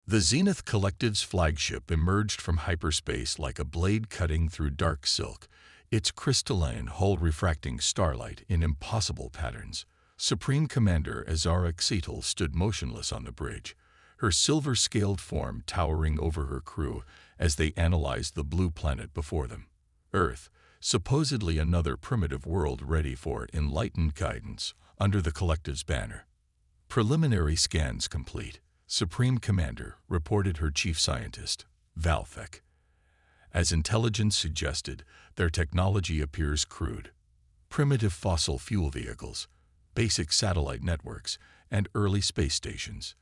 The Zenith Collective's flagship emerged from hyperspace like a blade cutting through dark silk, its crystalline hull refracting starlight in impossible patterns. Supreme Commander Azara Xetal stood motionless on the bridge, her silver-scaled form towering over her crew as they analyzed the blue planet before them. Earth, supposedly another primitive world ready for enlightened guidance under the Collective's banner. Preliminary scans complete, Supreme Commander reported her chief scientist, Valthek. As intelligence suggested, their technology appears crude. Primitive fossil fuel vehicles, basic satellite networks, and early space stations.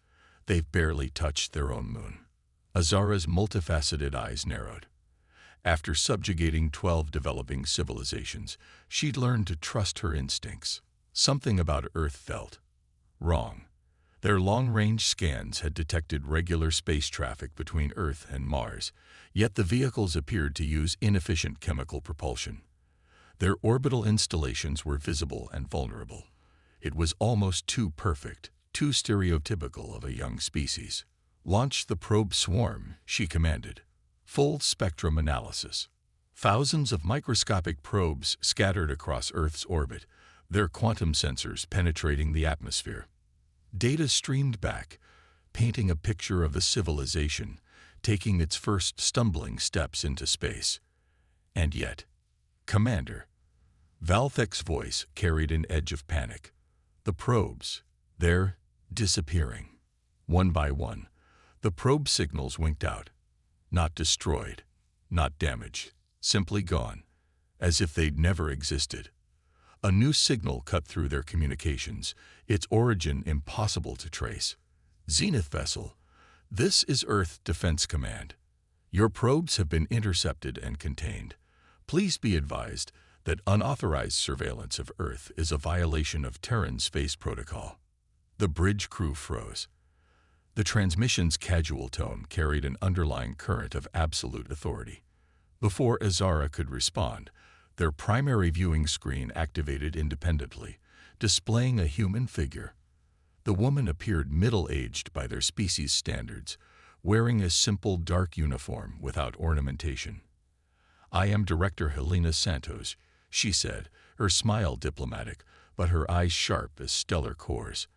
They've barely touched their own moon. Azara's multifaceted eyes narrowed. After subjugating 12 developing civilizations, she'd learned to trust her instincts. Something about Earth felt wrong. Their long-range scans had detected regular space traffic between Earth and Mars, yet the vehicles appeared to use inefficient chemical propulsion. Their orbital installations were visible and vulnerable. It was almost too perfect, too stereotypical of a young species. "Launch the probe swarm," she commanded. Full spectrum analysis. Thousands of microscopic probes scattered across Earth's orbit, their quantum sensors penetrating the atmosphere. Data streamed back, painting a picture of a civilization taking its first stumbling steps into space. And yet, Commander, Valthek's voice carried an edge of panic. The probes, they're disappearing. One by one, the probe signals winked out. Not destroyed, not damaged, simply gone, as if they'd never existed. A new signal cut through their communications, its origin impossible to trace. "Zenith vessel, this is Earth Defense Command. Your probes have been intercepted and contained. Please be advised that unauthorized surveillance of Earth is a violation of Terran space protocol." The bridge crew froze. The transmission's casual tone carried an underlying current of absolute authority. Before Azara could respond, their primary viewing screen activated independently, displaying a human figure. The woman appeared middle-aged by their species standards, wearing a simple dark uniform without ornamentation. "I am Director Helena Santos," she said, her smile diplomatic, but her eyes sharp as stellar cores.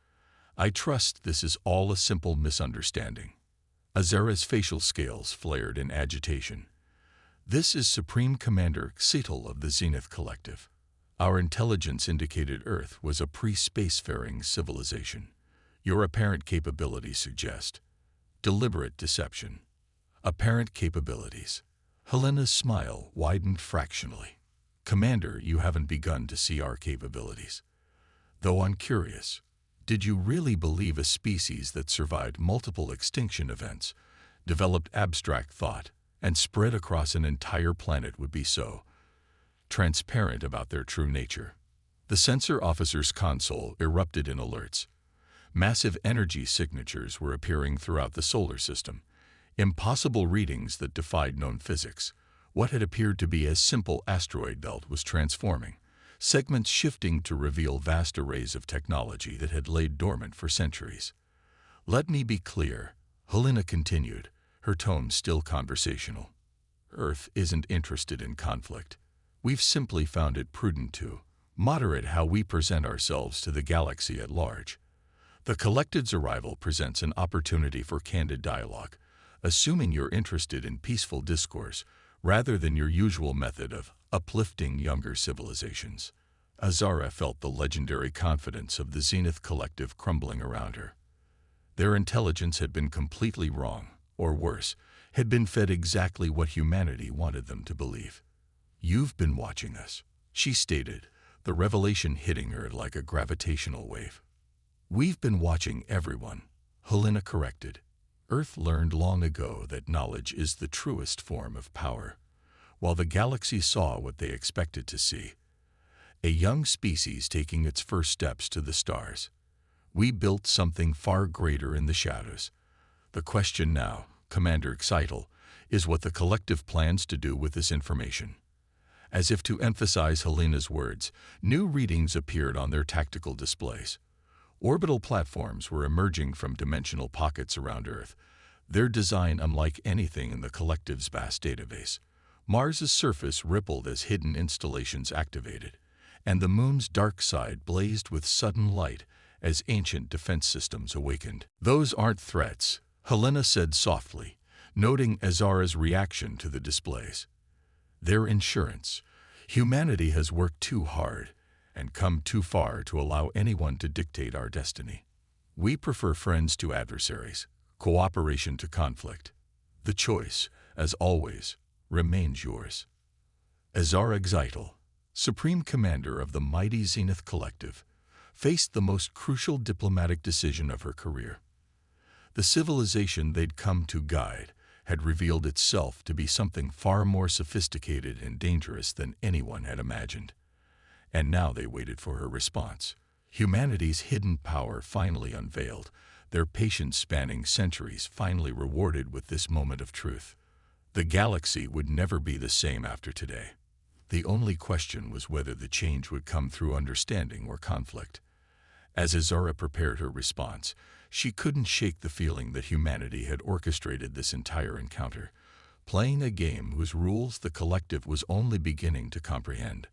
"I trust this is all a simple misunderstanding." Azara's facial scales flared in agitation. "This is Supreme Commander Xetal of the Zenith Collective. Our intelligence indicated Earth was a pre-spacefaring civilization. Your apparent capabilities suggest deliberate deception." Apparent capabilities. Helena's smile widened fractionally. "Commander, you haven't begun to see our capabilities. Though I'm curious, did you really believe a species that survived multiple extinction events, developed abstract thought, and spread across an entire planet would be so transparent about their true nature?" The sensor officer's console erupted in alerts. Massive energy signatures were appearing throughout the solar system, impossible readings that defied known physics. What had appeared to be a simple asteroid belt was transforming, segments shifting to reveal vast arrays of technology that had laid dormant for centuries. "Let me be clear," Helena continued, her tone still conversational. "Earth isn't interested in conflict. We've simply found it prudent to moderate how we present ourselves to the galaxy at large. The Collective's arrival presents an opportunity for candid dialogue, assuming you're interested in peaceful discourse rather than your usual method of uplifting younger civilizations." Azara felt the legendary confidence of the Zenith Collective crumbling around her. Their intelligence had been completely wrong, or worse, had been fed exactly what humanity wanted them to believe. "You've been watching us," she stated, the revelation hitting her like a gravitational wave. "We've been watching everyone," Helena corrected. Earth learned long ago that knowledge is the truest form of power, while the galaxy saw what they expected to see. A young species taking its first steps to the stars. We built something far greater in the shadows. The question now, Commander Xetal, is what the Collective plans to do with this information. As if to emphasize Helena's words, new readings appeared on their tactical displays. Orbital platforms were emerging from dimensional pockets around Earth, their design unlike anything in the collective's vast database. Mars's surface rippled as hidden installations activated, and the moon's dark side blazed with sudden light as ancient defense systems awakened. "Those aren't threats," Helena said softly, noting Azara's reaction to the displays. "They're insurance. Humanity has worked too hard and come too far to allow anyone to dictate our destiny. We prefer friends to adversaries, cooperation to conflict. The choice, as always, remains yours." Azara Xital, Supreme Commander of the mighty Zenith Collective, faced the most crucial diplomatic decision of her career. The civilization they'd come to guide had revealed itself to be something far more sophisticated and dangerous than anyone had imagined. And now they waited for her response. Humanity's hidden power finally unveiled, their patience spanning centuries finally rewarded with this moment of truth. The galaxy would never be the same after today. The only question was whether the change would come through understanding or conflict. As Azara prepared her response, she couldn't shake the feeling that humanity had orchestrated this entire encounter, playing a game whose rules the collective was only beginning to comprehend.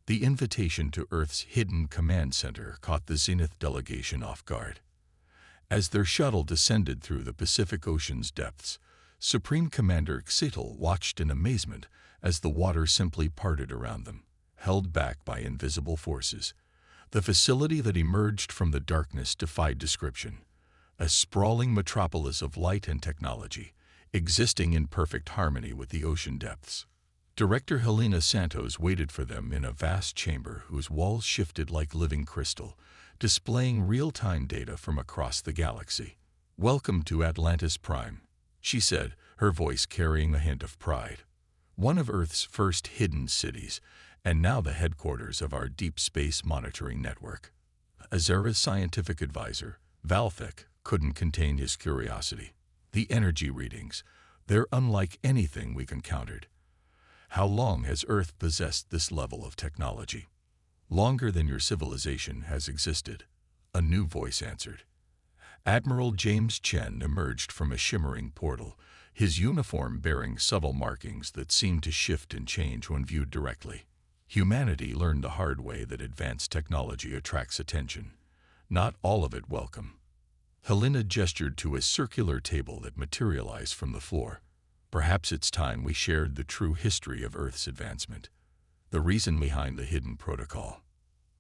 The invitation to Earth's hidden command center caught the Zenith delegation off guard. As their shuttle descended through the Pacific Ocean's depths, Supreme Commander Xital watched in amazement as the water simply parted around them, held back by invisible forces. The facility that emerged from the darkness defied description, a sprawling metropolis of light and technology, existing in perfect harmony with the ocean depths. Director Helena Santos waited for them in a vast chamber whose walls shifted like living crystal, displaying real-time data from across the galaxy. "Welcome to Atlantis Prime," she said, her voice carrying a hint of pride. "One of Earth's first hidden cities, and now the headquarters of our deep space monitoring network." Azara's scientific advisor, Valthek, couldn't contain his curiosity. "The energy readings, they're unlike anything we've encountered. How long has Earth possessed this level of technology?" "Longer than your civilization has existed," a new voice answered. Admiral James Chen emerged from a shimmering portal, his uniform bearing subtle markings that seemed to shift and change when viewed directly. Humanity learned the hard way that advanced technology attracts attention, not all of it welcome. Helena gestured to a circular table that materialized from the floor. "Perhaps it's time we shared the true history of Earth's advancement, the reason behind the hidden protocol."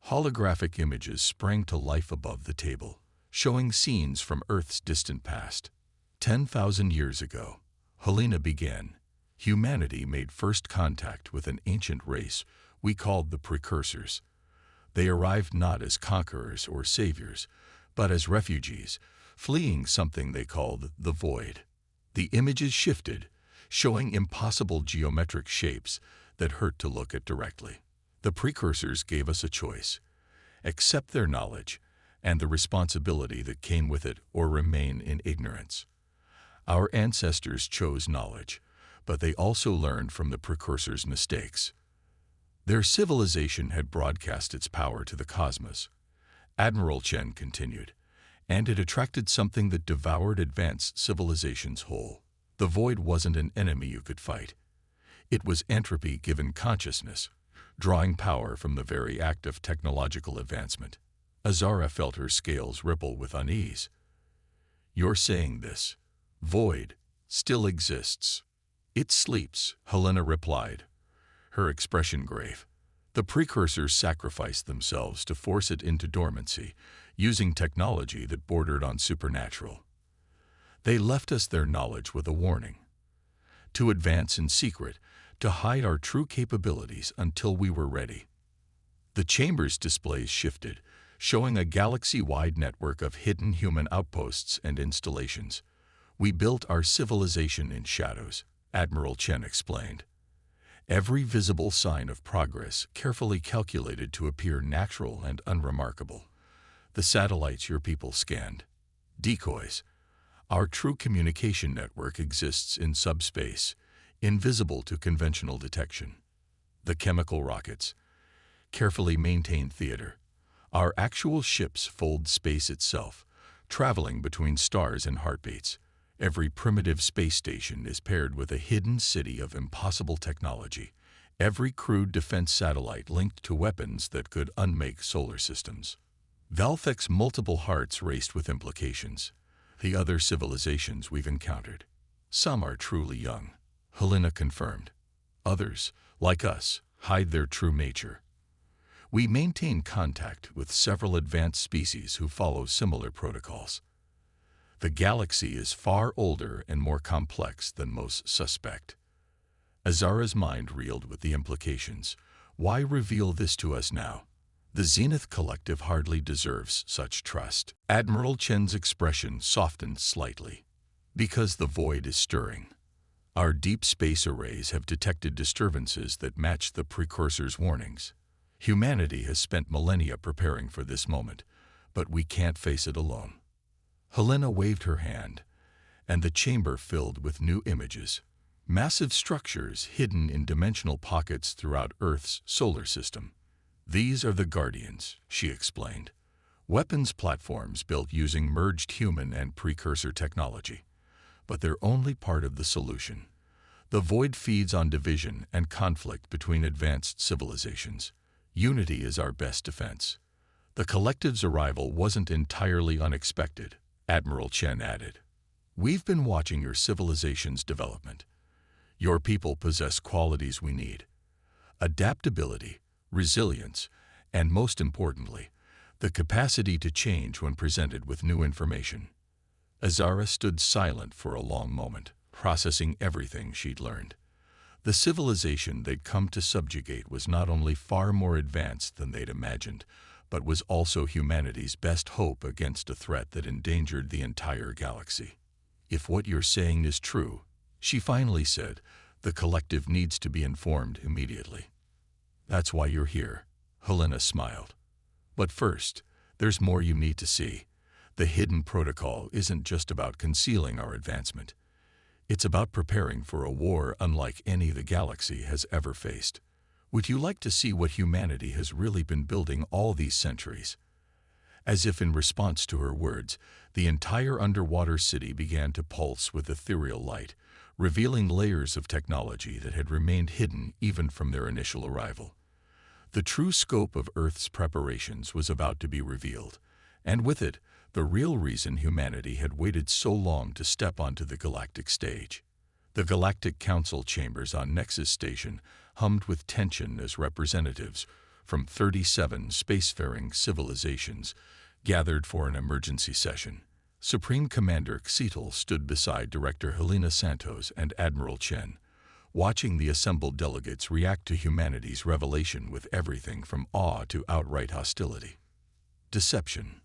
Holographic images sprang to life above the table, showing scenes from Earth's distant past. 10,000 years ago, Helena began, humanity made first contact with an ancient race we called the Precursors. They arrived not as conquerors or saviors, but as refugees, fleeing something they called the Void. The images shifted, showing impossible geometric shapes that hurt to look at directly. The Precursors gave us a choice: accept their knowledge and the responsibility that came with it, or remain in ignorance. Our ancestors chose knowledge, but they also learned from the Precursors' mistakes. Their civilization had broadcast its power to the cosmos, Admiral Chen continued, and it attracted something that devoured advanced civilizations whole. The Void wasn't an enemy you could fight. It was entropy given consciousness, drawing power from the very act of technological advancement. Azara felt her scales ripple with unease. "You're saying this Void still exists?" "It sleeps," Helena replied, her expression grave. "The Precursors sacrificed themselves to force it into dormancy, using technology that bordered on supernatural. They left us their knowledge with a warning: to advance in secret, to hide our true capabilities until we were ready." The chamber's displays shifted, showing a galaxy-wide network of hidden human outposts and installations. "We built our civilization in shadows," Admiral Chen explained. "Every visible sign of progress carefully calculated to appear natural and unremarkable. The satellites your people scanned, decoys. Our true communication network exists in subspace, invisible to conventional detection. The chemical rockets, carefully maintained theater. Our actual ships fold space itself, traveling between stars and heartbeats. Every primitive space station is paired with a hidden city of impossible technology. Every crude defense satellite linked to weapons that could unmake solar systems. Valfek's multiple hearts raced with implications. The other civilizations we've encountered. Some are truly young, Helena confirmed. Others, like us, hide their true nature. We maintain contact with several advanced species who follow similar protocols. The galaxy is far older and more complex than most suspect. Azara's mind reeled with the implications. Why reveal this to us now? The Zenith Collective hardly deserves such trust. Admiral Chen's expression softened slightly. Because the void is stirring. Our deep space arrays have detected disturbances that match the precursor's warnings. Humanity has spent millennia preparing for this moment, but we can't face it alone. Helena waved her hand, and the chamber filled with new images. Massive structures hidden in dimensional pockets throughout Earth's solar system. These are the Guardians, she explained. Weapons platforms built using merged human and precursor technology. But they're only part of the solution. The void feeds on division and conflict between advanced civilizations. Unity is our best defense. The collective's arrival wasn't entirely unexpected, Admiral Chen added. We've been watching your civilization's development. Your people possess qualities we need. Adaptability, resilience, and most importantly, the capacity to change when presented with new information. Azara stood silent for a long moment, processing everything she'd learned. The civilization they'd come to subjugate was not only far more advanced than they'd imagined, but was also humanity's best hope against a threat that endangered the entire galaxy. If what you're saying is true, she finally said, the collective needs to be informed immediately. That's why you're here, Helena smiled. But first, there's more you need to see. The hidden protocol isn't just about concealing our advancement. It's about preparing for a war unlike any the galaxy has ever faced. Would you like to see what humanity has really been building all these centuries? As if in response to her words, the entire underwater city began to pulse with ethereal light, revealing layers of technology that had remained hidden even from their initial arrival. The true scope of Earth's preparations was about to be revealed, and with it, the real reason humanity had waited so long to step onto the galactic stage. The Galactic Council chambers on Nexus Station hummed with tension as representatives from 37 spacefaring civilizations gathered for an emergency session. Supreme Commander Xetal stood beside Director Helena Santos and Admiral Chen, watching the assembled delegates react to humanity's revelation with everything from awe to outright hostility. Deception,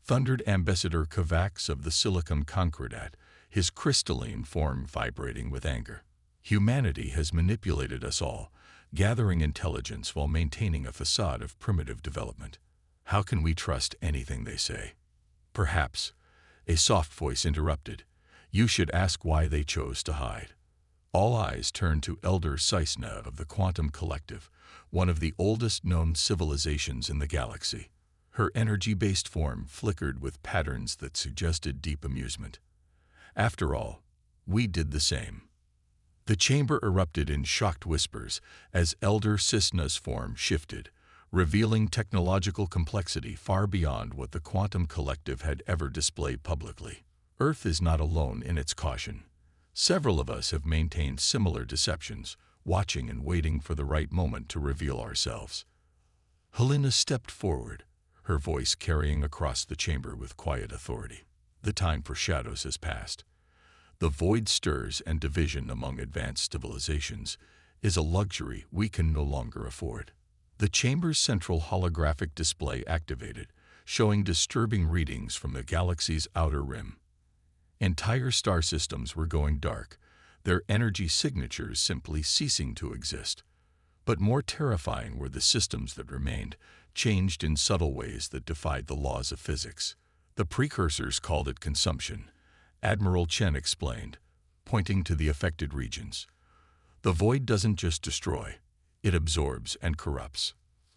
thundered Ambassador Kovacs of the Silicon Concordat, his crystalline form vibrating with anger. Humanity has manipulated us all, gathering intelligence while maintaining a facade of primitive development. How can we trust anything they say? Perhaps, a soft voice interrupted, you should ask why they chose to hide. All eyes turned to Elder Cisna of the Quantum Collective, one of the oldest known civilizations in the galaxy. Her energy-based form flickered with patterns that suggested deep amusement. After all, we did the same. The chamber erupted in shocked whispers as Elder Cisna's form shifted, revealing technological complexity far beyond what the Quantum Collective had ever displayed publicly. Earth is not alone in its caution. Several of us have maintained similar deceptions, watching and waiting for the right moment to reveal ourselves. Helena stepped forward, her voice carrying across the chamber with quiet authority. The time for shadows has passed. The void stirs, and division among advanced civilizations is a luxury we can no longer afford. The chamber's central holographic display activated, showing disturbing readings from the galaxy's outer rim. Entire star systems were going dark, their energy signatures simply ceasing to exist. But more terrifying were the systems that remained, changed in subtle ways that defied the laws of physics. The precursors called it consumption, Admiral Chen explained, pointing to the affected regions. The void doesn't just destroy, it absorbs and corrupts.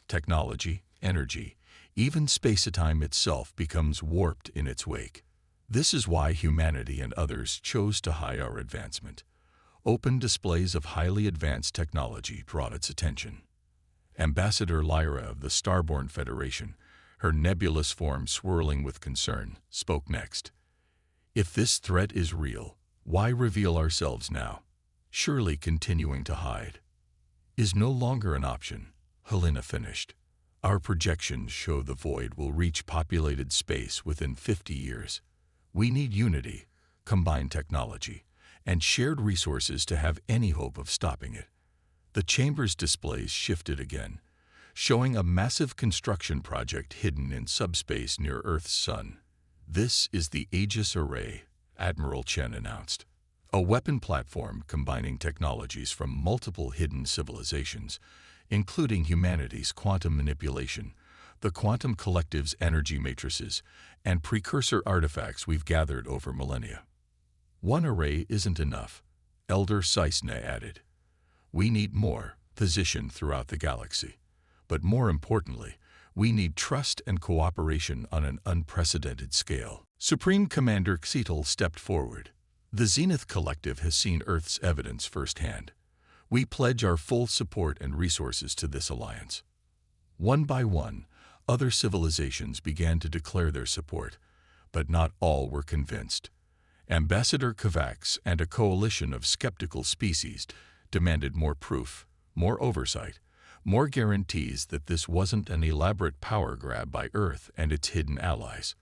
Technology, energy, even space-time itself becomes warped in its wake. This is why humanity and others chose to hide our advancement. Open displays of highly advanced technology brought its attention. Ambassador Lyra of the Starborn Federation, her nebulous form swirling with concern, spoke next. If this threat is real, why reveal ourselves now? Surely continuing to hide is no longer an option, Helena finished. Our projections show the void will reach populated space within 50 years. We need unity, combined technology, and shared resources to have any hope of stopping it. The chamber's displays shifted again, showing a massive construction project hidden in subspace near Earth's sun. This is the Aegis Array, Admiral Chen announced. A weapon platform combining technologies from multiple hidden civilizations, including humanity's quantum manipulation, the quantum collective's energy matrices, and precursor artifacts we've gathered over millennia. One array isn't enough, Elder Cisna added. We need more, positioned throughout the galaxy. But more importantly, we need trust and cooperation on an unprecedented scale. Supreme Commander Xetal stepped forward. The Zenith Collective has seen Earth's evidence firsthand. We pledge our full support and resources to this alliance. One by one, other civilizations began to declare their support, but not all were convinced. Ambassador Kovacs and a coalition of skeptical species demanded more proof, more oversight, more guarantees that this wasn't an elaborate power grab by Earth and its hidden allies.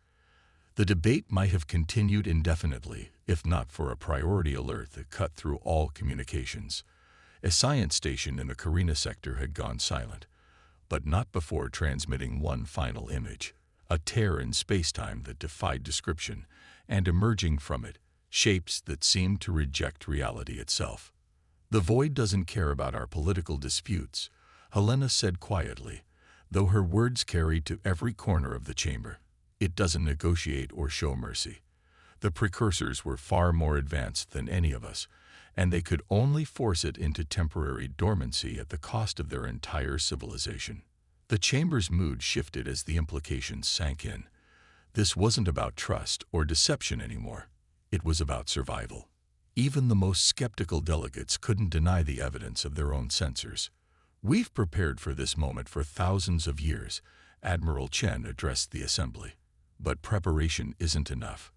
The debate might have continued indefinitely, if not for a priority alert that cut through all communications. A science station in the Carina sector had gone silent, but not before transmitting one final image, a tear in spacetime that defied description, and emerging from it, shapes that seemed to reject reality itself. The void doesn't care about our political disputes, Helena said quietly, though her words carried to every corner of the chamber. It doesn't negotiate or show mercy. The precursors were far more advanced than any of us, and they could only force it into temporary dormancy at the cost of their entire civilization. The chamber's mood shifted as the implications sank in. This wasn't about trust or deception anymore. It was about survival. Even the most skeptical delegates couldn't deny the evidence of their own sensors. We've prepared for this moment for thousands of years, Admiral Chen addressed the assembly. But preparation isn't enough.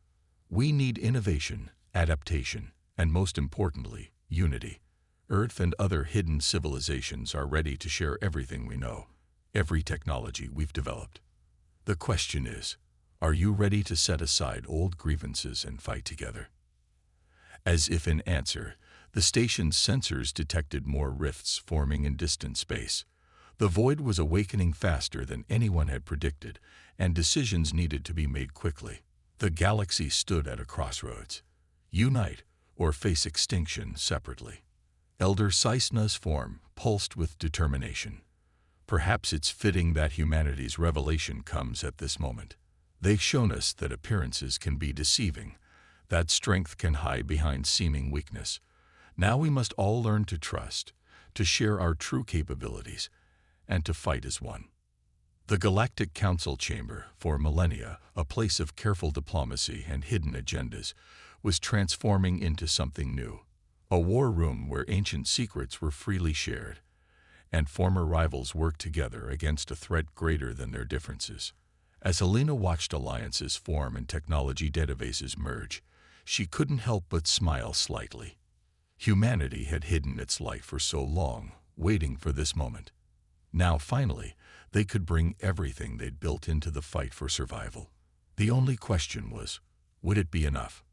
We need innovation, adaptation, and most importantly, unity. Earth and other hidden civilizations are ready to share everything we know, every technology we've developed. The question is, are you ready to set aside old grievances and fight together? As if in answer, the station's sensors detected more rifts forming in distant space. The void was awakening faster than anyone had predicted, and decisions needed to be made quickly. The galaxy stood at a crossroads. Unite or face extinction separately. Elder Cisna's form pulsed with determination. Perhaps it's fitting that humanity's revelation comes at this moment. They've shown us that appearances can be deceiving, that strength can hide behind seeming weakness. Now we must all learn to trust, to share our true capabilities, and to fight as one. The Galactic Council Chamber, for millennia a place of careful diplomacy and hidden agendas, was transforming into something new. A war room where ancient secrets were freely shared, and former rivals worked together against a threat greater than their differences. As Helena watched alliances form and technology databases merge, she couldn't help but smile slightly. Humanity had hidden its light for so long, waiting for this moment. Now, finally, they could bring everything they'd built into the fight for survival. The only question was, would it be enough?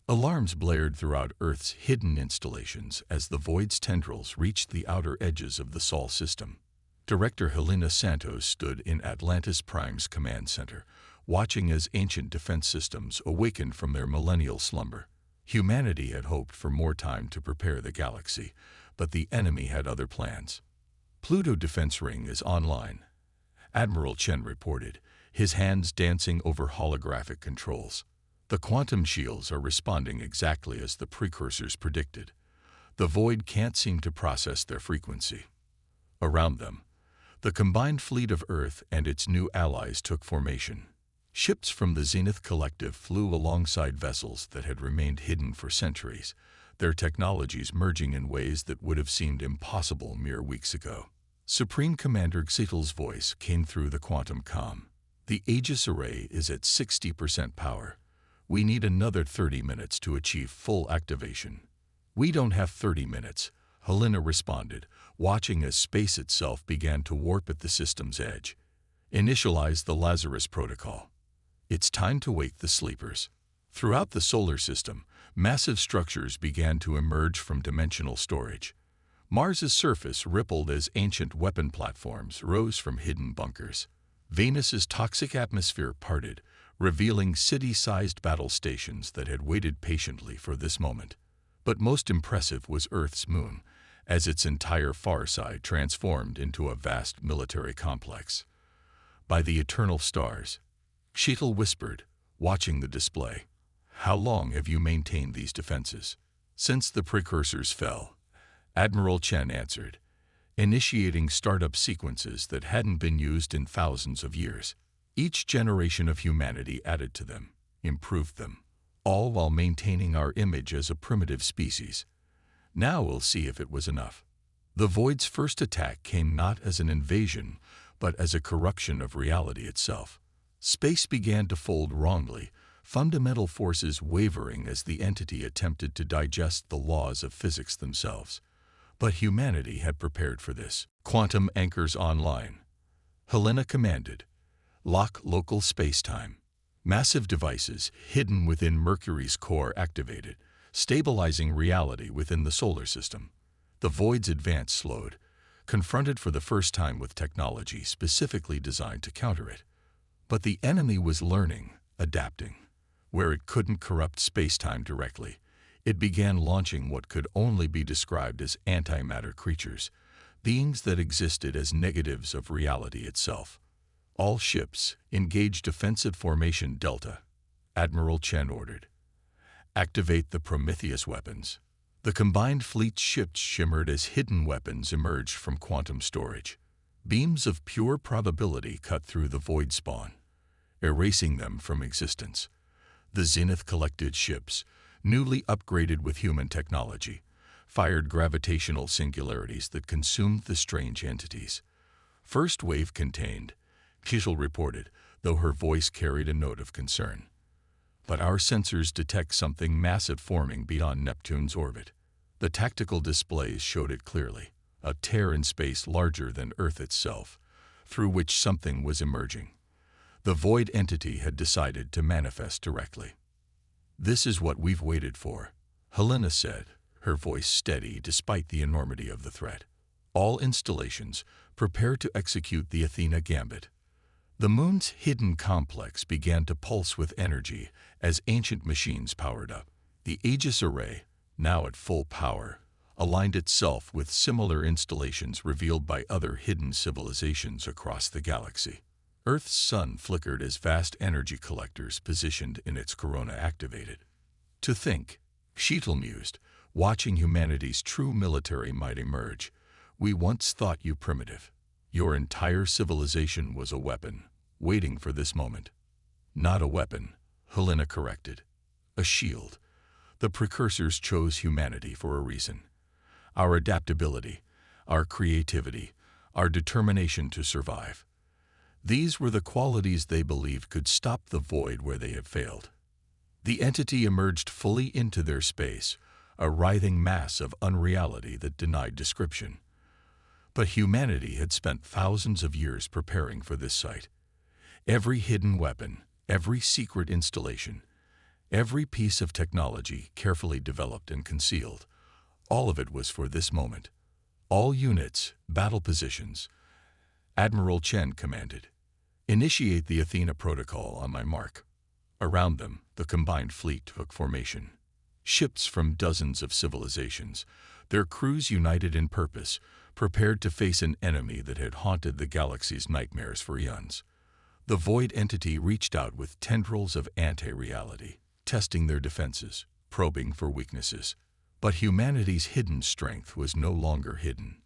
Alarms blared throughout Earth's hidden installations as the void's tendrils reached the outer edges of the Sol system. Director Helena Santos stood in Atlantis Prime's command center, watching as ancient defense systems awakened from their millennial slumber. Humanity had hoped for more time to prepare the galaxy, but the enemy had other plans. Pluto Defense Ring is online, Admiral Chen reported, his hands dancing over holographic controls. The quantum shields are responding exactly as the precursors predicted. The void can't seem to process their frequency. Around them, the combined fleet of Earth and its new allies took formation. Ships from the Zenith Collective flew alongside vessels that had remained hidden for centuries, their technologies merging in ways that would have seemed impossible mere weeks ago. Supreme Commander Xetel's voice came through the quantum comm. The Aegis array is at 60% power. We need another 30 minutes to achieve full activation. We don't have 30 minutes, Helena responded, watching as space itself began to warp at the system's edge. Initialize the Lazarus protocol. It's time to wake the sleepers. Throughout the solar system, massive structures began to emerge from dimensional storage. Mars's surface rippled as ancient weapon platforms rose from hidden bunkers. Venus's toxic atmosphere parted, revealing city-sized battle stations that had waited patiently for this moment. But most impressive was Earth's moon, as its entire far side transformed into a vast military complex. By the eternal stars, Xetel whispered, watching the display. How long have you maintained these defenses? Since the precursors fell, Admiral Chen answered, initiating startup sequences that hadn't been used in thousands of years. Each generation of humanity added to them, improved them, all while maintaining our image as a primitive species. Now we'll see if it was enough. The Void's first attack came not as an invasion, but as a corruption of reality itself. Space began to fold wrongly, fundamental forces wavering as the entity attempted to digest the laws of physics themselves. But humanity had prepared for this. Quantum anchors online. Helena commanded. Lock local space-time. Massive devices hidden within Mercury's core activated, stabilizing reality within the solar system. The Void's advance slowed, confronted for the first time with technology specifically designed to counter it. But the enemy was learning, adapting. Where it couldn't corrupt space-time directly, it began launching what could only be described as antimatter creatures, beings that existed as negatives of reality itself. All ships engage defensive formation Delta, Admiral Chen ordered. Activate the Prometheus weapons. The combined fleet's ships shimmered as hidden weapons emerged from quantum storage. Beams of pure probability cut through the Void spawn, erasing them from existence. The Zenith Collected ships, newly upgraded with human technology, fired gravitational singularities that consumed the strange entities. First wave contained, Xetel reported, though her voice carried a note of concern. But our sensors detect something massive forming beyond Neptune's orbit. The tactical displays showed it clearly, a tear in space larger than Earth itself, through which something was emerging. The Void entity had decided to manifest directly. This is what we've waited for, Helena said, her voice steady despite the enormity of the threat. All installations, prepare to execute the Athena gambit. The moon's hidden complex began to pulse with energy as ancient machines powered up. The Aegis array, now at full power, aligned itself with similar installations revealed by other hidden civilizations across the galaxy. Earth's sun flickered as vast energy collectors positioned in its corona activated. To think, Xetel mused, watching humanity's true military might emerge. We once thought you primitive. Your entire civilization was a weapon, waiting for this moment. Not a weapon, Helena corrected. A shield. The precursors chose humanity for a reason. Our adaptability, our creativity, our determination to survive. These were the qualities they believed could stop the Void where they had failed. The entity emerged fully into their space, a writhing mass of unreality that denied description. But humanity had spent thousands of years preparing for this sight. Every hidden weapon, every secret installation, every piece of technology carefully developed and concealed, all of it was for this moment. All units, battle positions. Admiral Chen commanded, initiate the Athena protocol on my mark. Around them, the combined fleet took formation. Ships from dozens of civilizations, their crews united in purpose, prepared to face an enemy that had haunted the galaxy's nightmares for eons. The Void entity reached out with tendrils of anti-reality, testing their defenses, probing for weaknesses. But humanity's hidden strength was no longer hidden.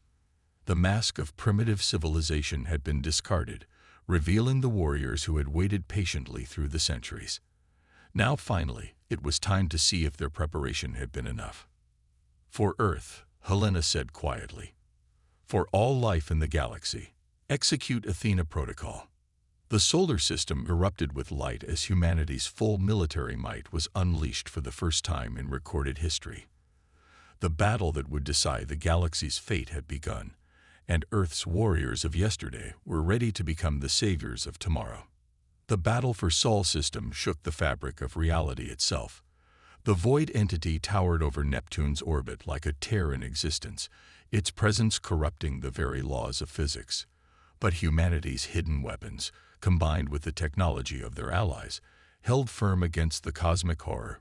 The mask of primitive civilization had been discarded, revealing the warriors who had waited patiently through the centuries. Now finally, it was time to see if their preparation had been enough. For Earth, Helena said quietly. For all life in the galaxy, execute Athena protocol. The solar system erupted with light as humanity's full military might was unleashed for the first time in recorded history. The battle that would decide the galaxy's fate had begun, and Earth's warriors of yesterday were ready to become the saviors of tomorrow. The battle for Sol system shook the fabric of reality itself. The void entity towered over Neptune's orbit like a tear in existence, its presence corrupting the very laws of physics. But humanity's hidden weapons, combined with the technology of their allies, held firm against the cosmic horror.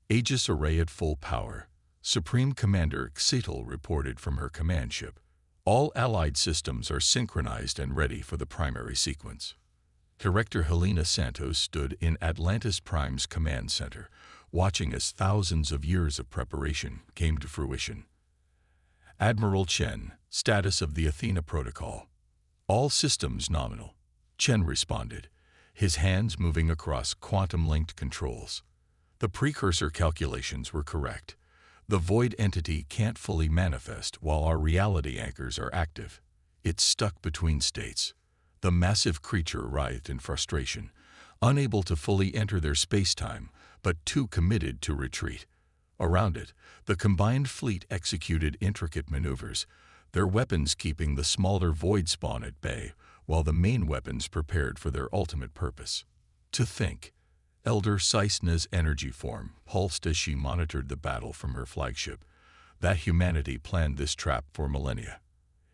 Aegis array at full power. Supreme Commander Xetal reported from her command ship. All allied systems are synchronized and ready for the primary sequence. Director Helena Santos stood in Atlantis Prime's command center, watching as thousands of years of preparation came to fruition. Admiral Chen, status of the Athena protocol. All systems nominal. Chen responded, his hands moving across quantum-linked controls. The precursor calculations were correct. The void entity can't fully manifest while our reality anchors are active. It's stuck between states. The massive creature writhed in frustration, unable to fully enter their space-time, but too committed to retreat. Around it, the combined fleet executed intricate maneuvers, their weapons keeping the smaller void spawn at bay, while the main weapons prepared for their ultimate purpose. To think, Elder Cisna's energy form pulsed as she monitored the battle from her flagship, that humanity planned this trap for millennia.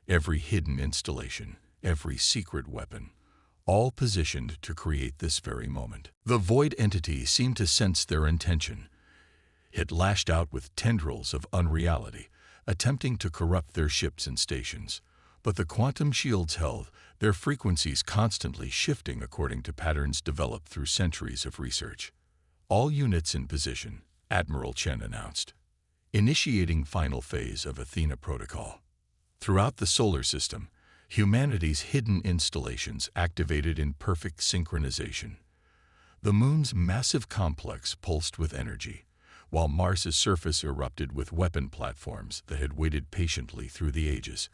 Every hidden installation, every secret weapon, all positioned to create this very moment. The void entity seemed to sense their intention. It lashed out with tendrils of unreality, attempting to corrupt their ships and stations. But the quantum shields held, their frequencies constantly shifting according to patterns developed through centuries of research. All units in position, Admiral Chen announced. Initiating final phase of Athena protocol. Throughout the solar system, humanity's hidden installations activated in perfect synchronization. The moon's massive complex pulsed with energy, while Mars's surface erupted with weapon platforms that had waited patiently through the ages.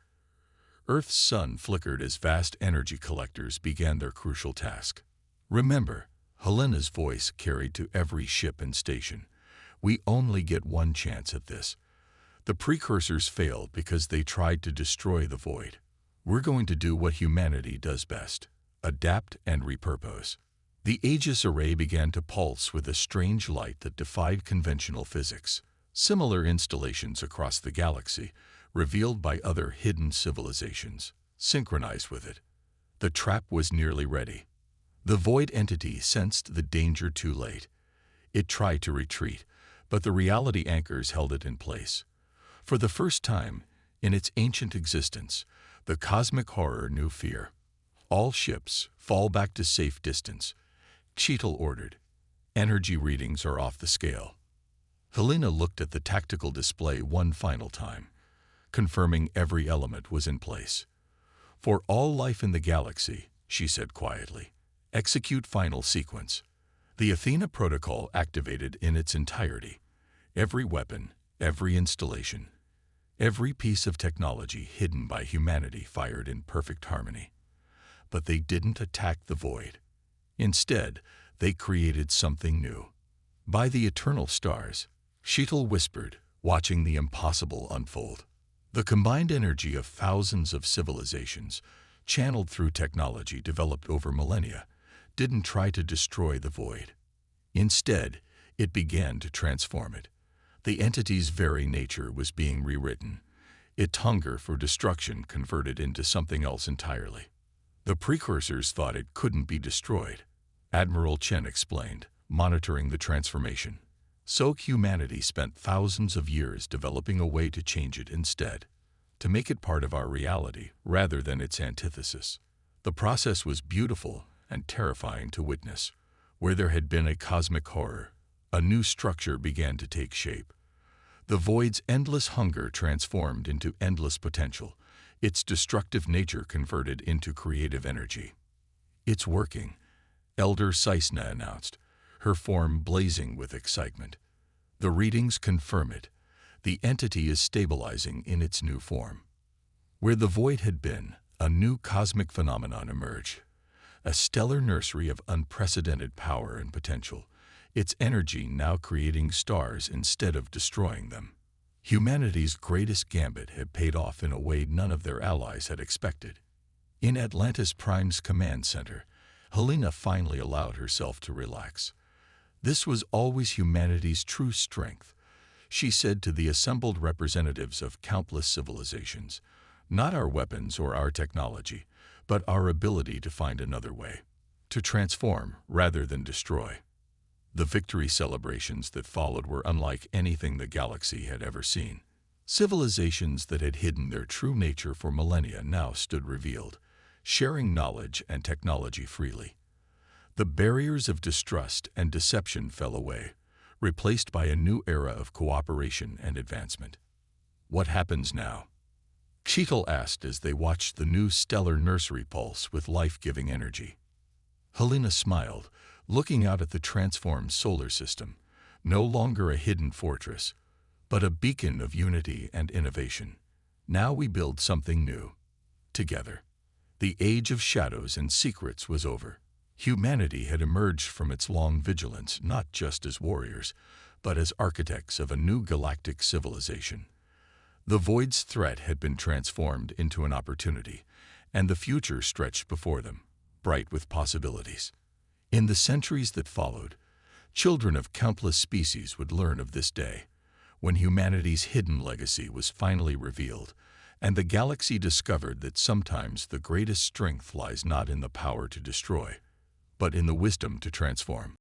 Earth's sun flickered as vast energy collectors began their crucial task. Remember, Helena's voice carried to every ship and station. We only get one chance at this. The precursors failed because they tried to destroy the void. We're going to do what humanity does best: adapt and repurpose. The Aegis array began to pulse with a strange light that defied conventional physics. Similar installations across the galaxy, revealed by other hidden civilizations, synchronized with it. The trap was nearly ready. The void entity sensed the danger too late. It tried to retreat, but the reality anchors held it in place. For the first time in its ancient existence, the cosmic horror knew fear. All ships fall back to safe distance. Xetal ordered. Energy readings are off the scale. Helena looked at the tactical display one final time, confirming every element was in place. For all life in the galaxy, she said quietly, execute final sequence. The Athena protocol activated in its entirety. Every weapon, every installation, every piece of technology hidden by humanity fired in perfect harmony. But they didn't attack the void. Instead, they created something new. By the eternal stars, Xetal whispered, watching the impossible unfold. The combined energy of thousands of civilizations, channeled through technology developed over millennia, didn't try to destroy the void. Instead, it began to transform it. The entity's very nature was being rewritten, its hunger for destruction converted into something else entirely. The precursors thought it couldn't be destroyed, Admiral Chen explained, monitoring the transformation. So humanity spent thousands of years developing a way to change it instead, to make it part of our reality rather than its antithesis. The process was beautiful and terrifying to witness. Where there had been a cosmic horror, a new structure began to take shape. The void's endless hunger transformed into endless potential, its destructive nature converted into creative energy. "It's working," Elder Cisna announced, her form blazing with excitement. "The readings confirm it. The entity is stabilizing in its new form." Where the void had been, a new cosmic phenomenon emerged. A stellar nursery of unprecedented power and potential, its energy now creating stars instead of destroying them. Humanity's greatest gambit had paid off in a way none of their allies had expected. In Atlantis Prime's command center, Helena finally allowed herself to relax. "This was always humanity's true strength," she said to the assembled representatives of countless civilizations. "Not our weapons or our technology, but our ability to find another way, to transform rather than destroy." The victory celebrations that followed were unlike anything the galaxy had ever seen. Civilizations that had hidden their true nature for millennia now stood revealed, sharing knowledge and technology freely. The barriers of distrust and deception fell away, replaced by a new era of cooperation and advancement. "What happens now?" Cheetal asked as they watched the new stellar nursery pulse with life-giving energy. Helena smiled, looking out at the transformed solar system, no longer a hidden fortress, but a beacon of unity and innovation. "Now we build something new, together." The age of shadows and secrets was over. Humanity had emerged from its long vigilance not just as warriors, but as architects of a new galactic civilization. The void's threat had been transformed into an opportunity, and the future stretched before them, bright with possibilities. In the centuries that followed, children of countless species would learn of this day, when humanity's hidden legacy was finally revealed, and the galaxy discovered that sometimes the greatest strength lies not in the power to destroy, but in the wisdom to transform.